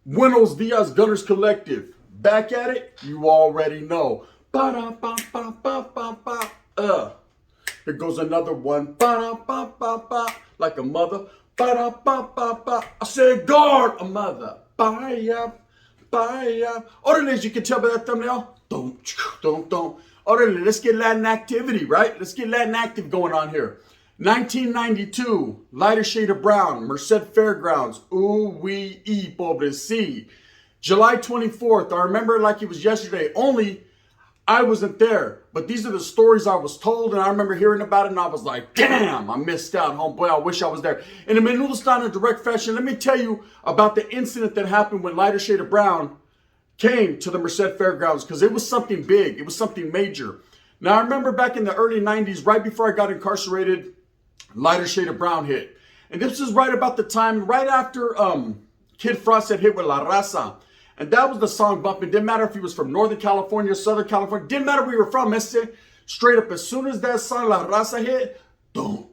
Buenos Dias Gunners Collective. Back at it? You already know. Ba-da-ba-ba-ba-ba-ba. Here goes another one. Ba-da-ba-ba-ba. Like a mother. Ba-da-ba-ba-ba. I said guard a mother. Bye-ya. Bye-ya. Orderly, as you can tell by that thumbnail. Don't. Orderly, let's get Latin activity, right? Let's get Latin active going on here. 1992, lighter shade of brown, Merced Fairgrounds, ooh-wee-ee, pobre si. July 24th, I remember it like it was yesterday, only I wasn't there. But these are the stories I was told, and I remember hearing about it, and I was like, damn, I missed out, homeboy, I wish I was there. In a Menudo style in direct fashion, let me tell you about the incident that happened when lighter shade of brown came to the Merced Fairgrounds, because it was something big, it was something major. Now, I remember back in the early 90s, right before I got incarcerated, lighter shade of brown hit. And this is right about the time, right after Kid Frost had hit with La Raza. And that was the song bumping. Didn't matter if he was from Northern California, Southern California. Didn't matter where you were from, straight up, as soon as that song La Raza hit, don't.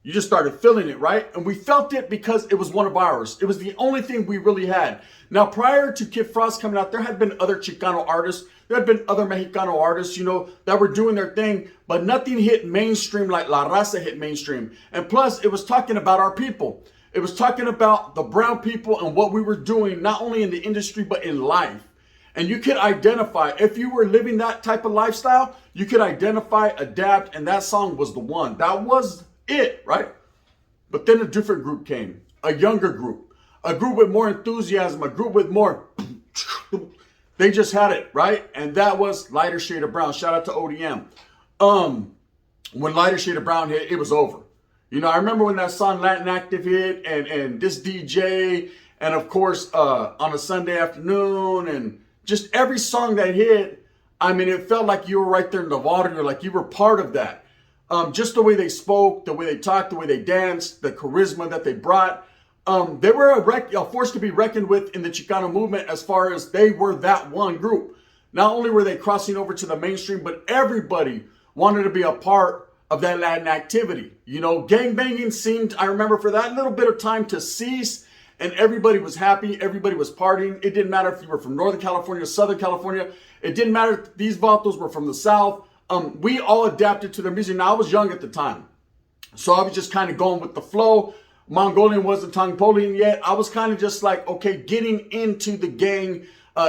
You just started feeling it, right? And we felt it because it was one of ours. It was the only thing we really had. Now, prior to Kid Frost coming out, there had been other Chicano artists. There had been other Mexicano artists, that were doing their thing. But nothing hit mainstream like La Raza hit mainstream. And plus, it was talking about our people. It was talking about the brown people and what we were doing, not only in the industry, but in life. And you could identify, if you were living that type of lifestyle, you could identify, adapt, and that song was the one. That was it, right? But then a different group came, a younger group, a group with more enthusiasm, a group with more, they just had it, right? And that was Lighter Shade of Brown. Shout out to ODM. When Lighter Shade of Brown hit, it was over. I remember when that song Latin Active hit, and this DJ, and of course, on a Sunday afternoon, and just every song that hit, I mean, it felt like you were right there in the water, like you were part of that. Just the way they spoke, the way they talked, the way they danced, the charisma that they brought. They were a force to be reckoned with in the Chicano movement, as far as they were that one group. Not only were they crossing over to the mainstream, but everybody wanted to be a part of that Latin activity. Gangbanging seemed, I remember, for that little bit of time to cease, and everybody was happy, everybody was partying. It didn't matter if you were from Northern California, Southern California. It didn't matter if these vatos were from the South. We all adapted to their music. Now, I was young at the time, so I was just kind of going with the flow. Mongolian wasn't Tongpolian yet. I was kind of just like, okay, getting into the gang,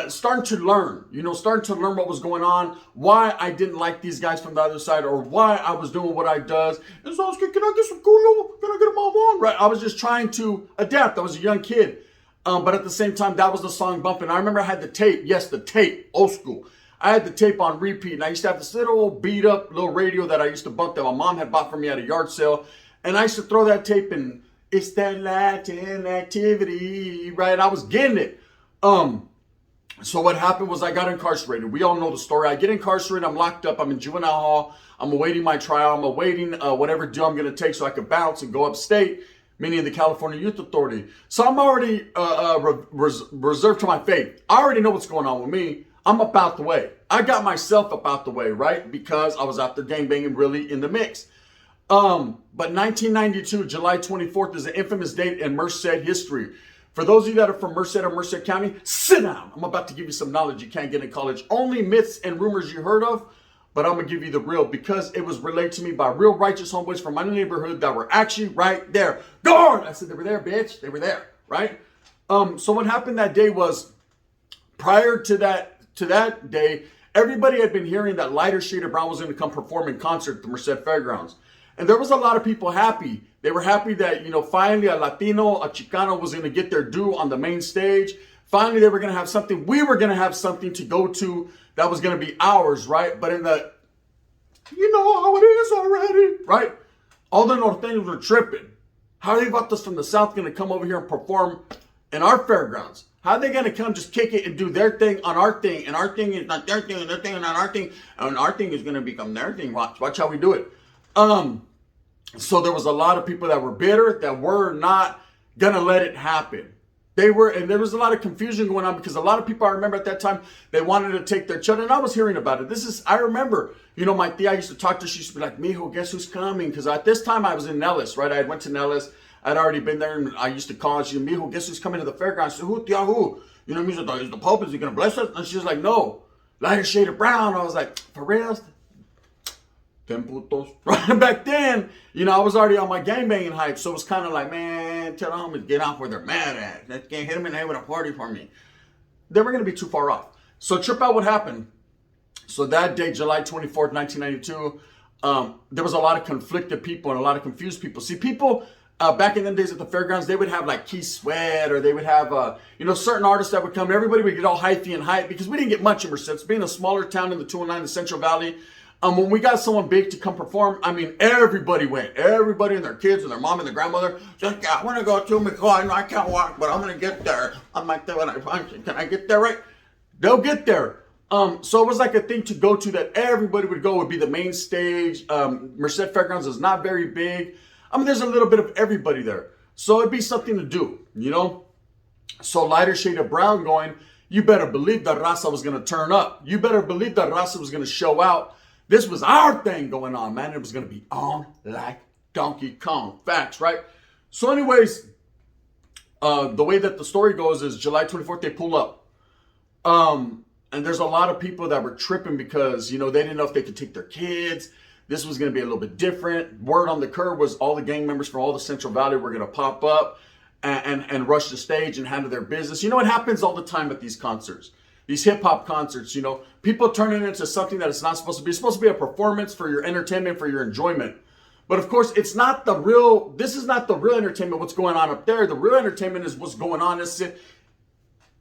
starting to learn what was going on, why I didn't like these guys from the other side, or why I was doing what I does. And so I was like, can I get some culo? Can I get a mom on? Right? I was just trying to adapt. I was a young kid. But at the same time, that was the song bumping. I remember I had the tape. Yes, the tape, old school. I had the tape on repeat, and I used to have this little beat up little radio that I used to bump that my mom had bought for me at a yard sale. And I used to throw that tape in. It's that Latin activity, right? I was getting it. So what happened was I got incarcerated. We all know the story. I get incarcerated. I'm locked up. I'm in juvenile hall. I'm awaiting my trial. I'm awaiting whatever deal I'm going to take so I could bounce and go upstate, meaning the California Youth Authority. So I'm already reserved to my fate. I already know what's going on with me. I'm up out the way. I got myself up out the way, right? Because I was out there gangbanging, really in the mix. But 1992, July 24th is an infamous date in Merced history. For those of you that are from Merced or Merced County, sit down. I'm about to give you some knowledge you can't get in college. Only myths and rumors you heard of, but I'm going to give you the real, because it was relayed to me by real righteous homeboys from my neighborhood that were actually right there. Guard! I said, they were there, bitch. They were there, right? So what happened that day was, prior to that day, everybody had been hearing that Lighter Shade of Brown was going to come perform in concert at the Merced Fairgrounds. And there was a lot of people happy. They were happy that, finally a Latino, a Chicano was going to get their due on the main stage. Finally, they were going to have something. We were going to have something to go to that was going to be ours, right? But in the, you know how it is already, right? All the norteños were tripping. How are they vatos from the South going to come over here and perform in our fairgrounds? How are they going to come just kick it and do their thing on our thing, and our thing is not their thing, and their thing is not our thing, and our thing is going to become their thing? Watch how we do it. So there was a lot of people that were bitter, that were not going to let it happen. And there was a lot of confusion going on because a lot of people, I remember at that time, they wanted to take their children. And I was hearing about it. I remember, my tia, I used to talk to her. She used to be like, mijo, guess who's coming? Because at this time I was in Nellis, right? I went to Nellis. I'd already been there, and I used to call her. She said, mijo, guess who's coming to the fairgrounds? I said, who, tia, who? Is the Pope, is he going to bless us? And she was like, no, lighter shade of brown. I was like, for real? Ten putos. Right back then, I was already on my gangbanging hype, so it was kind of like, man, tell them to get off where they're mad at. They can't hit them in the head with a party for me. They were going to be too far off. So trip out what happened. So that day, July 24th, 1992, there was a lot of conflicted people and a lot of confused people. See, people back in them days at the fairgrounds, they would have like Keith Sweat, or they would have, certain artists that would come. Everybody would get all hypey and hype because we didn't get much in Merced. Being a smaller town in the 209, the Central Valley, when we got someone big to come perform, I mean, everybody went. Everybody and their kids and their mom and their grandmother said, yeah, I want to go to McCoy. I know I can't walk, but I'm going to get there. I'm like, when I find you, can I get there right? They'll get there. So it was like a thing to go to that everybody would go. Would be the main stage. Merced Fairgrounds is not very big. I mean, there's a little bit of everybody there. So it'd be something to do, So lighter shade of brown going, you better believe that raza was going to turn up. You better believe that raza was going to show out. This was our thing going on, man. It was going to be on like Donkey Kong. Facts, right? So anyways, the way that the story goes is July 24th, they pull up. And there's a lot of people that were tripping because, they didn't know if they could take their kids. This was going to be a little bit different. Word on the curb was all the gang members from all the Central Valley were going to pop up and rush the stage and handle their business. What happens all the time at these concerts? These hip-hop concerts, people turn it into something that it's not supposed to be. It's supposed to be a performance for your entertainment, for your enjoyment. But of course, this is not the real entertainment, what's going on up there. The real entertainment is what's going on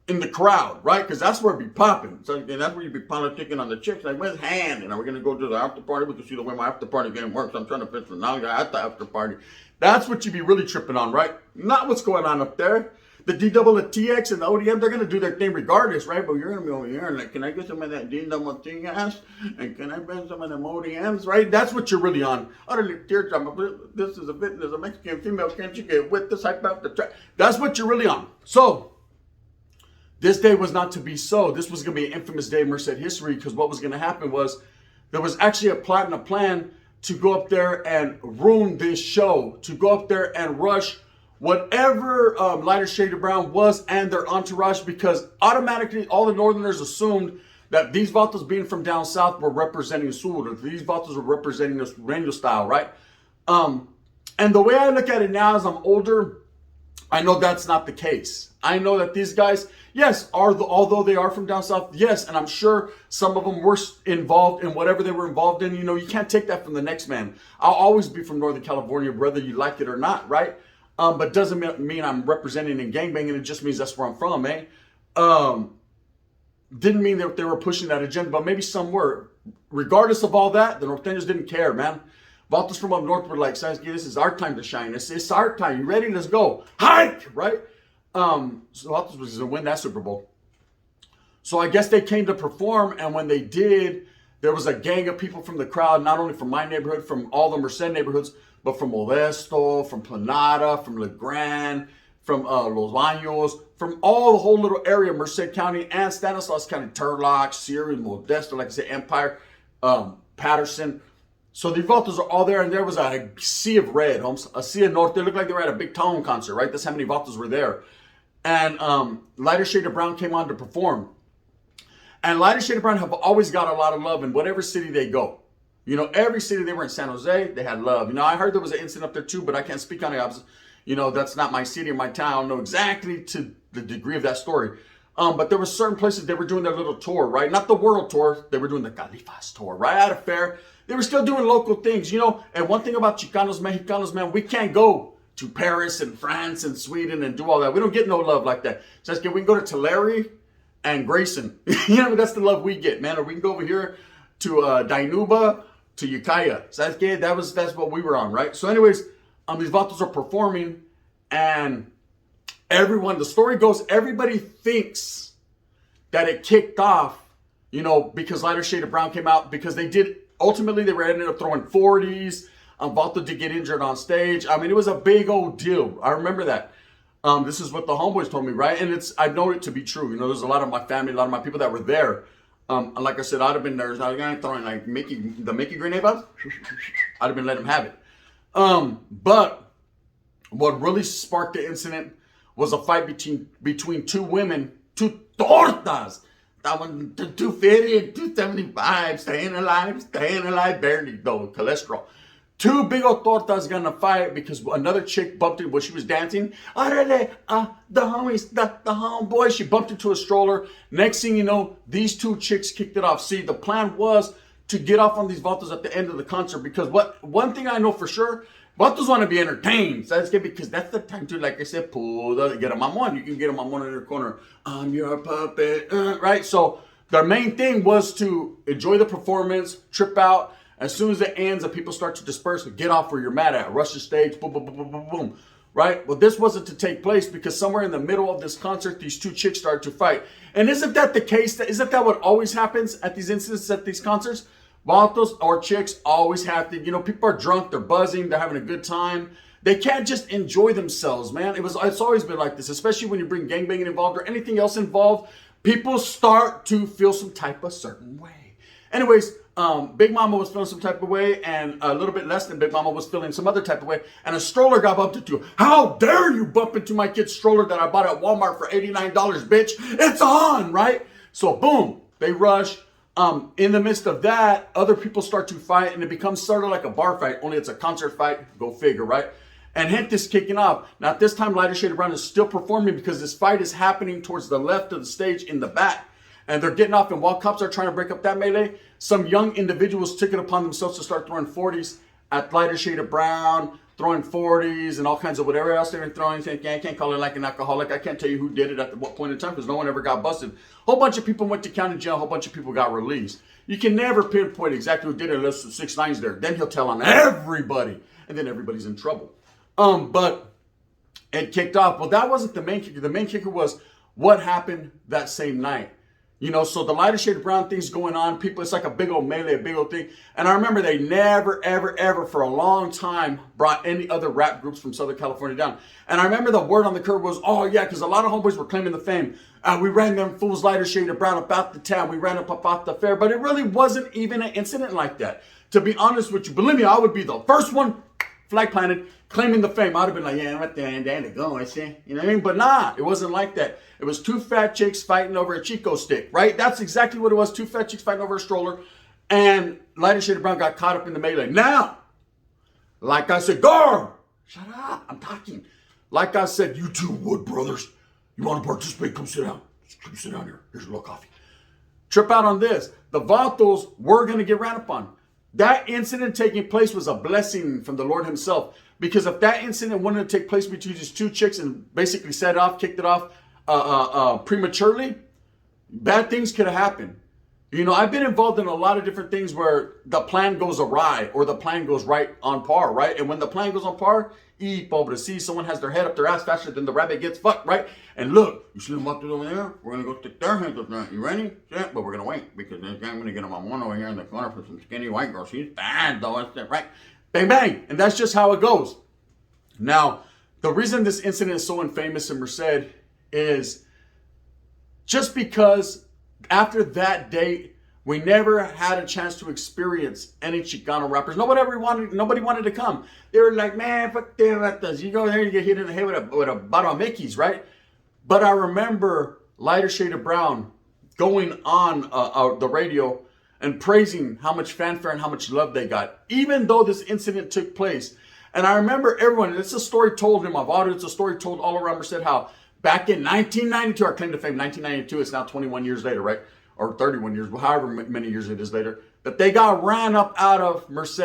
in the crowd, right? Because that's where it be popping. So, and that's where you be politicking on the chicks. Like, where's hand? And are we going to go to the after party? We can see the way my after party game works. I'm trying to fix the now at the after party. That's what you be really tripping on, right? Not what's going on up there. The DTX and the ODM, they're going to do their thing regardless, right? But you're going to be over here and like, can I get some of that DTX? And can I bring some of them ODMs, right? That's what you're really on. This is a Mexican female. Can't you get with this? That's what you're really on. So, this day was not to be so. This was going to be an infamous day in Merced history because what was going to happen was there was actually a plot and a plan to go up there and ruin this show, to go up there and rush whatever lighter shade of brown was and their entourage, because automatically all the Northerners assumed that these vatos being from down south were representing Sur, or these vatos were representing this Reno style, right? And the way I look at it now as I'm older, I know that's not the case. I know that these guys, yes, although they are from down south, yes, and I'm sure some of them were involved in whatever they were involved in. You can't take that from the next man. I'll always be from Northern California, whether you like it or not, right? But doesn't mean I'm representing in gangbanging. It just means that's where I'm from, eh? Didn't mean that they were pushing that agenda, but maybe some were. Regardless of all that, the Norteños didn't care, man. Vatos from up north were like, this is our time to shine. It's our time. You ready? Let's go. Hike! Right? So Vatos was going to win that Super Bowl. So I guess they came to perform, and when they did, there was a gang of people from the crowd, not only from my neighborhood, from all the Merced neighborhoods, but from Modesto, from Planada, from La Grande, from Los Baños, from all the whole little area, Merced County and Stanislaus County, Turlock, Sierra, Modesto, like I said, Empire, Patterson. So the vatos are all there, and there was a sea of red, Holmes, a sea of north. They looked like they were at a big Tone concert, right? That's how many vatos were there. And Lighter Shade of Brown came on to perform. And Lighter Shade of Brown have always got a lot of love in whatever city they go. Every city they were in, San Jose, they had love. I heard there was an incident up there too, but I can't speak on it. That's not my city or my town. I don't know exactly to the degree of that story. But there were certain places they were doing their little tour, right? Not the world tour. They were doing the Califas tour, right? At a fair. They were still doing local things, And one thing about Chicanos, Mexicanos, man, we can't go to Paris and France and Sweden and do all that. We don't get no love like that. So we can go to Tulare and Grayson. That's the love we get, man. Or we can go over here to Dinuba, to Ukiah. So that's what we were on, right? So anyways, these vatos are performing, and everyone, the story goes, everybody thinks that it kicked off, because Lighter Shade of Brown came out, because ultimately they were ended up throwing 40s. Vato did get injured on stage. I mean, it was a big old deal. I remember that. This is what the homeboys told me, right? And I know it to be true. There's a lot of my family, a lot of my people that were there. Like I said, I'd have been there. I was throwing like the Mickey grenade bombs. I'd have been letting him have it. But what really sparked the incident was a fight between two women, two tortas. That one, 250 and 275, staying alive, barely though, cholesterol. Two big old tortas gonna fight because another chick bumped it when she was dancing. The homies, the homeboy, she bumped into a stroller. Next thing you know, these two chicks kicked it off. See, the plan was to get off on these vatos at the end of the concert, because one thing I know for sure, vatos want to be entertained. So that's good, because that's the time to, like I said, get a mamon. You can get a mamon in your corner. I'm your puppet, right? So their main thing was to enjoy the performance, trip out. As soon as it ends and people start to disperse, get off where you're mad at. Rush the stage, boom, boom, boom, boom, boom, boom. Right? Well, this wasn't to take place, because somewhere in the middle of this concert, these two chicks started to fight. And isn't that the case? Isn't that what always happens at these incidents, at these concerts? Vatos or chicks always have to, people are drunk, they're buzzing, they're having a good time. They can't just enjoy themselves, man. It's always been like this, especially when you bring gangbanging involved or anything else involved. People start to feel some type of certain way. Anyways, Big Mama was feeling some type of way, and a little bit less than Big Mama was feeling some other type of way, and a stroller got bumped into. How dare you bump into my kid's stroller that I bought at Walmart for $89, bitch? It's on, right? So boom, they rush. In the midst of that, other people start to fight, and it becomes sort of like a bar fight, only it's a concert fight. Go figure, right? And hint is kicking off. Now at this time, Lighter Shade of Brown is still performing, because this fight is happening towards the left of the stage in the back. And they're getting off, and while cops are trying to break up that melee, some young individuals took it upon themselves to start throwing 40s at Lighter Shade of Brown, throwing 40s and all kinds of whatever else they were throwing. I can't call it like an alcoholic. I can't tell you who did it at what point in time, because no one ever got busted. A whole bunch of people went to county jail. A whole bunch of people got released. You can never pinpoint exactly who did it unless 6 9's there. Then he'll tell on everybody, and then everybody's in trouble. But it kicked off. Well, that wasn't the main kicker. The main kicker was what happened that same night. So the Lighter Shade of Brown thing's going on. People, it's like a big old melee, a big old thing. And I remember they never, ever, ever for a long time brought any other rap groups from Southern California down. And I remember the word on the curb was, oh yeah, because a lot of homeboys were claiming the fame. We ran them fools Lighter Shade of Brown about the town. We ran up about the fair. But it really wasn't even an incident like that. To be honest with you, believe me, I would be the first one, flag planted, claiming the fame. I'd have been like, yeah, I'm right there, and there they go, I see. You know what I mean? But nah, it wasn't like that. It was two fat chicks fighting over a Chico stick, right? That's exactly what it was. Two fat chicks fighting over a stroller. And Lighter Shade of Brown got caught up in the melee. Now, like I said, guard, shut up, I'm talking. Like I said, you two Wood brothers, you want to participate, come sit down. Come sit down here. Here's a little coffee. Trip out on this. The Vatos were going to get ran upon. That incident taking place was a blessing from the Lord himself. Because if that incident wanted to take place between these two chicks and basically kicked it off prematurely, bad things could have happened. I've been involved in a lot of different things where the plan goes awry or the plan goes right on par, right? And when the plan goes on par, pobre, see, someone has their head up their ass faster than the rabbit gets fucked, right? And look, you see them walk through over there? We're going to go stick their hands up there. You ready? Yeah, but we're going to wait, because I'm going to get them on one over here in the corner for some skinny white girl. She's bad, though, isn't it, right? Bang, bang. And that's just how it goes. Now, the reason this incident is so infamous in Merced is just because after that date, we never had a chance to experience any Chicano rappers. Nobody wanted to come. They were like, man, fuck them. You go there, you get hit in the head with a bottle of Mickey's, right? But I remember Lighter Shade of Brown going on the radio and praising how much fanfare and how much love they got, even though this incident took place. And I remember everyone, it's a story told in my audience, it's a story told all around Merced, how back in 1992, our claim to fame, 1992, it's now 21 years later, right? Or 31 years, however many years it is later, that they got ran up out of Merced.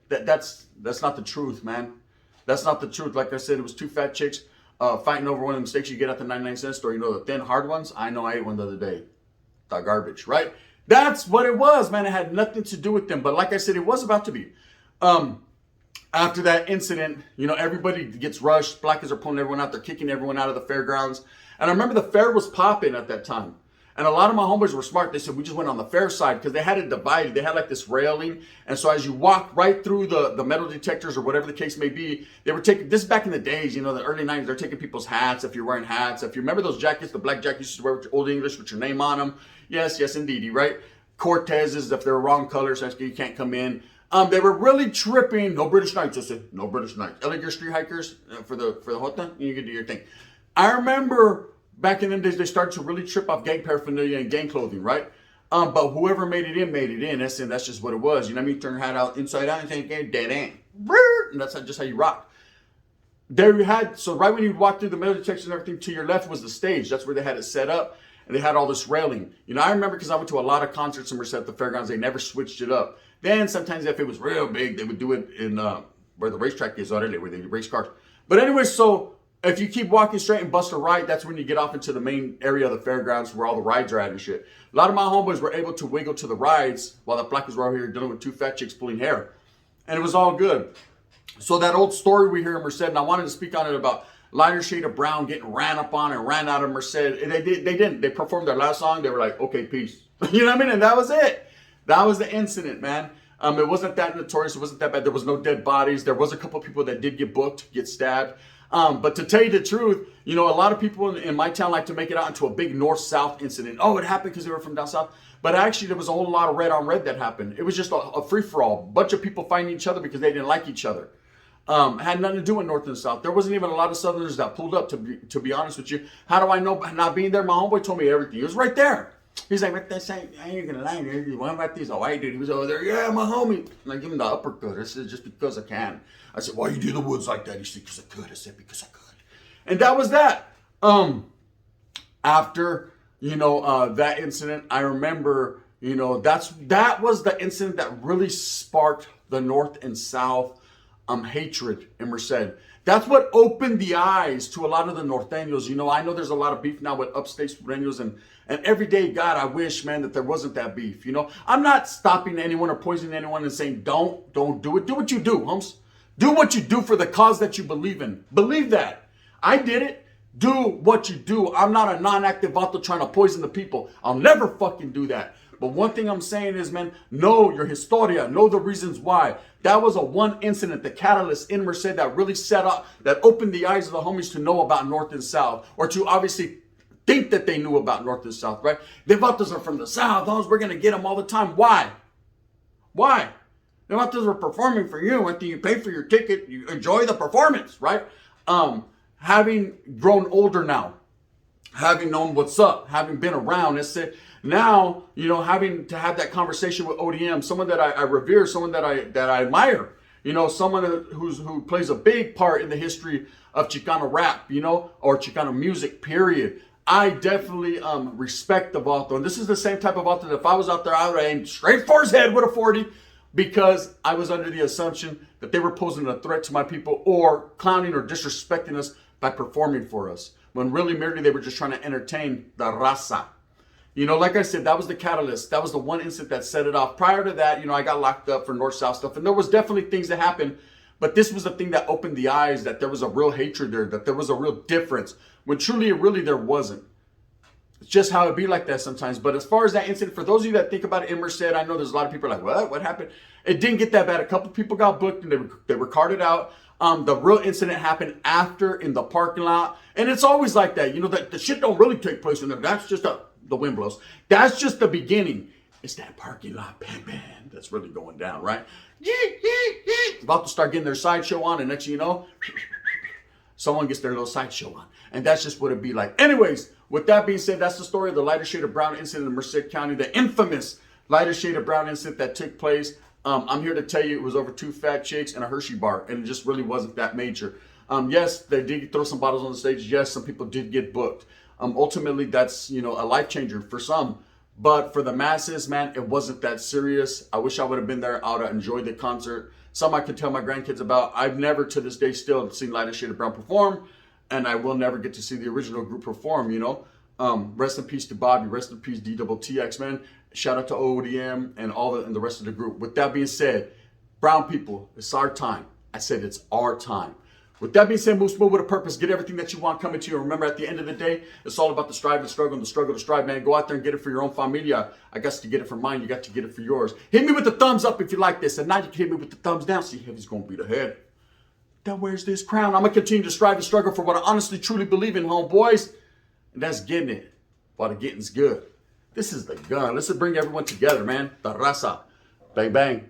That's not the truth, man. That's not the truth. Like I said, it was two fat chicks fighting over one of the steaks you get at the 99-cent store. The thin, hard ones? I know, I ate one the other day. The garbage, right? That's what it was, man. It had nothing to do with them. But like I said, it was about to be. After that incident, everybody gets rushed. Blackers are pulling everyone out. They're kicking everyone out of the fairgrounds. And I remember the fair was popping at that time. And a lot of my homeboys were smart. They said, we just went on the fair side because they had it divided. They had like this railing. And so as you walk right through the metal detectors or whatever the case may be, they were taking, this is back in the days, the early 90s, they're taking people's hats if you're wearing hats. If you remember those jackets, the black jackets you used to wear with your Old English with your name on them. Yes, indeedy, right? Cortezes, if they're wrong colors, you can't come in. They were really tripping. No British Knights, I said. No British Knights. Illegal street hikers for the Jota, you can do your thing. I remember back in the days, they started to really trip off gang paraphernalia and gang clothing, right? But whoever made it in, made it in. That's just what it was. You know what I mean? Turn your hat out inside out and say, dead end. And that's just how you rock. There you had, so right when you walk through the metal detectors and everything, to your left was the stage. That's where they had it set up. And they had all this railing. I remember because I went to a lot of concerts in Merced at the fairgrounds. They never switched it up. Then sometimes if it was real big, they would do it in where the racetrack is, where they race cars. But anyway, so if you keep walking straight and bust a right, that's when you get off into the main area of the fairgrounds where all the rides are at and shit. A lot of my homeboys were able to wiggle to the rides while the Placas were out here dealing with two fat chicks pulling hair. And it was all good. So that old story we hear in Merced, and I wanted to speak on it about lighter shade of brown getting ran up on and ran out of Merced. They didn't. They performed their last song. They were like, okay, peace. You know what I mean? And that was it. That was the incident, man. It wasn't that notorious. It wasn't that bad. There was no dead bodies. There was a couple of people that did get booked, get stabbed. But to tell you the truth, a lot of people in my town like to make it out into a big north-south incident. Oh, it happened because they were from down south. But actually, there was a whole lot of red on red that happened. It was just a free-for-all. A bunch of people fighting each other because they didn't like each other. Had nothing to do with north and south. There wasn't even a lot of southerners that pulled up, to be honest with you. How do I know? Not being there, my homeboy told me everything. He was right there. He's like, what that I ain't gonna lie, one about these white dude, he was over there, yeah, my homie. And I give him the uppercut. I said, just because I can. I said, why you do the woods like that? He said, because I could. I said, because I could. And that was that. After, that incident, I remember, that was the incident that really sparked the north and south hatred in Merced. That's what opened the eyes to a lot of the norteños. I know there's a lot of beef now with upstate sureños, and every day, God, I wish, man, that there wasn't that beef. I'm not stopping anyone or poisoning anyone and saying don't do it. Do what you do, Holmes. Do what you do for the cause that you believe in. Believe that. I did it. Do what you do. I'm not a non-active vato trying to poison the people. I'll never fucking do that. But one thing I'm saying is, man, know your historia. Know the reasons why. That was a one incident, the catalyst in Merced that really set up, that opened the eyes of the homies to know about North and South, or to obviously think that they knew about North and South, right? The vatos are from the South. We're going to get them all the time. Why? The vatos are performing for you. After you pay for your ticket, you enjoy the performance, right? Having grown older now, having known what's up, having been around, it's it. Now, having to have that conversation with ODM, someone that I revere, someone that I admire, someone who plays a big part in the history of Chicano rap, or Chicano music, period. I definitely respect the vato. And this is the same type of vato that if I was out there, I would aim straight for his head with a 40, because I was under the assumption that they were posing a threat to my people or clowning or disrespecting us by performing for us, when really merely they were just trying to entertain the raza. Like I said, that was the catalyst. That was the one incident that set it off. Prior to that, I got locked up for north-south stuff, and there was definitely things that happened, but this was the thing that opened the eyes, that there was a real hatred there, that there was a real difference, when truly, really, there wasn't. It's just how it be like that sometimes. But as far as that incident, for those of you that think about it in Merced, I know there's a lot of people like, what happened? It didn't get that bad. A couple people got booked, and they were carted out. The real incident happened after in the parking lot. And it's always like that. That the shit don't really take place in there. That's just the wind blows. That's just the beginning. It's that parking lot bang that's really going down, right? About to start getting their sideshow on, and next thing you know, someone gets their little sideshow on. And that's just what it'd be like. Anyways, with that being said, that's the story of the lighter shade of brown incident in Merced County, the infamous lighter shade of brown incident that took place. I'm here to tell you it was over 2 fat chicks and a Hershey bar, and it just really wasn't that major. Yes, they did throw some bottles on the stage. Yes, some people did get booked. Ultimately, that's, a life changer for some. But for the masses, man, it wasn't that serious. I wish I would have been there. I would have enjoyed the concert. Some I could tell my grandkids about. I've never, to this day, still seen Lighter Shade of Brown perform, and I will never get to see the original group perform, Rest in peace to Bobby. Rest in peace, DTX, man. Shout out to ODM and the rest of the group. With that being said, brown people, it's our time. I said it's our time. With that being said, move smooth with a purpose. Get everything that you want coming to you. Remember, at the end of the day, it's all about the strive and struggle and the struggle to strive, man. Go out there and get it for your own familia. I got to get it for mine. You got to get it for yours. Hit me with the thumbs up if you like this. And now you can hit me with the thumbs down. See if he's going to be the head that wears this crown. I'm going to continue to strive and struggle for what I honestly, truly believe in, homeboys. And that's getting it while the getting's good. This is the gun. Let's bring everyone together, man. The raza. Bang, bang.